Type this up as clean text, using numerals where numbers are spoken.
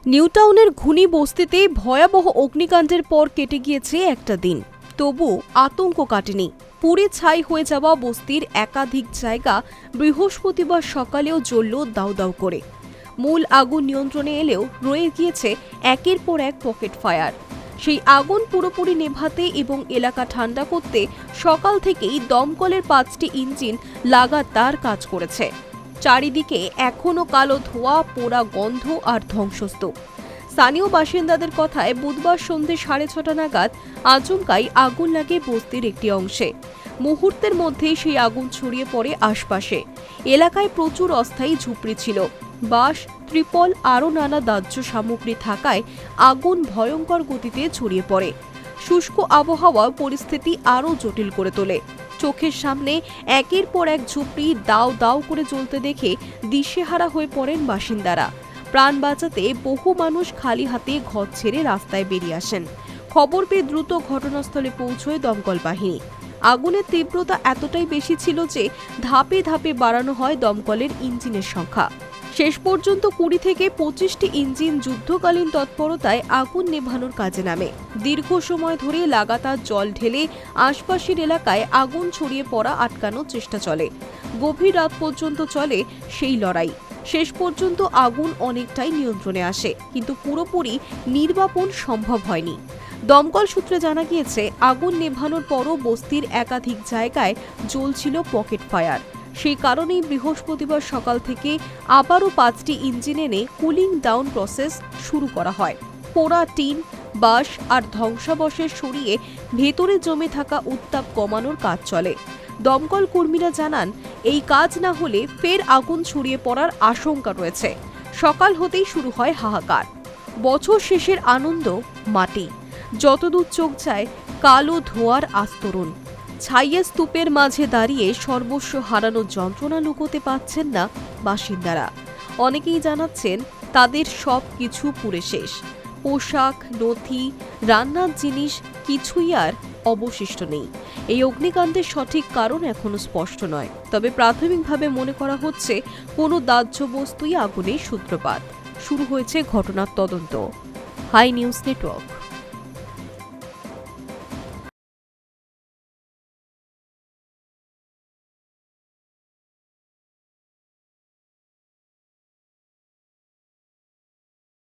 নিউটাউনের ঘুনি বস্তিতে ভয়াবহ অগ্নিকাণ্ডের পর কেটে গিয়েছে একটা দিন, তবু আতঙ্ক কাটেনি। পুড়ে ছাই হয়ে যাওয়া বস্তির একাধিক জায়গা বৃহস্পতিবার সকালেও জ্বলল দাউ দাউ করে। মূল আগুন নিয়ন্ত্রণে এলেও রয়ে গিয়েছে একের পর এক পকেট ফায়ার। সেই আগুন পুরোপুরি নেভাতে এবং এলাকা ঠান্ডা করতে সকাল থেকেই দমকলের 5টি ইঞ্জিন লাগাতার কাজ করেছে। চারিদিকে এখনও কালো ধোঁয়া, পোড়া গন্ধ আর ধ্বংসস্তূপ। স্থানীয় বাসিন্দাদের কথায় বুধবার সন্ধ্যে 6:30 নাগাদ আচমকাই আগুন লাগে বস্তির একটি অংশে। মুহূর্তের মধ্যেই সেই আগুন ছড়িয়ে পড়ে আশপাশে। এলাকায় প্রচুর অস্থায়ী ঝুপড়ি ছিল। বাঁশ, ত্রিপল আরও নানা দাহ্য সামগ্রী থাকায় আগুন ভয়ঙ্কর গতিতে ছড়িয়ে পড়ে। শুষ্ক আবহাওয়া পরিস্থিতি আরও জটিল করে তোলে। চোখের সামনে একের পর এক ঝুপড়ি দাউ দাউ করে জ্বলতে দেখে দিশেহারা হয়ে পড়েন বাসিন্দারা। প্রাণ বাঁচাতে বহু মানুষ খালি হাতে ঘর ছেড়ে রাস্তায় বেরিয়ে আসেন। খবর পেয়ে দ্রুত ঘটনাস্থলে পৌঁছয় দমকল বাহিনী। আগুনের তীব্রতা এতটাই বেশি ছিল যে ধাপে ধাপে বাড়ানো হয় দমকলের ইঞ্জিনের সংখ্যা। শেষ পর্যন্ত 20 থেকে 25টি ইঞ্জিন যুদ্ধকালীন তৎপরতায় আগুন নেভানোর কাজে নামে। দীর্ঘ সময় ধরে লাগাতার জল ঢেলে আশপাশের এলাকায় আগুন ছড়িয়ে পড়া আটকানোর চেষ্টা চলে। গভীর রাত পর্যন্ত চলে সেই লড়াই। শেষ পর্যন্ত আগুন অনেকটাই নিয়ন্ত্রণে আসে, কিন্তু পুরোপুরি নির্বাপন সম্ভব হয়নি। দমকল সূত্রে জানা গিয়েছে, আগুন নেভানোর পরও বস্তির একাধিক জায়গায় জ্বলছিল পকেট ফায়ার। সেই কারণেই বৃহস্পতিবার সকাল থেকে আবারও 5টি ইঞ্জিন এনে কুলিং ডাউন প্রসেস শুরু করা হয়। পোড়া টিন, বাঁশ আর ধ্বংসাবশেষ সরিয়ে ভেতরে জমে থাকা উত্তাপ কমানোর কাজ চলে। দমকল কর্মীরা জানান, এই কাজ না হলে ফের আগুন ছড়িয়ে পড়ার আশঙ্কা রয়েছে। সকাল হতেই শুরু হয় হাহাকার। বছর শেষের আনন্দ মাটি, যতদূর চোখ যায় কালো ধোঁয়ার আস্তরণ। ছাইয়ে স্তূপের মাঝে দাঁড়িয়ে সর্বস্ব হারানোর যন্ত্রণা লুকোতে পারছেন না বাসিন্দারা। অনেকেই জানাচ্ছেন, তাদের সব কিছু পুড়ে শেষ। পোশাক, নথি, রান্নার জিনিস কিছুই আর অবশিষ্ট নেই। এই অগ্নিকাণ্ডের সঠিক কারণ এখনো স্পষ্ট নয়, তবে প্রাথমিকভাবে মনে করা হচ্ছে কোনো দাহ্য বস্তুই আগুনের সূত্রপাত। শুরু হয়েছে ঘটনার তদন্ত। High News network.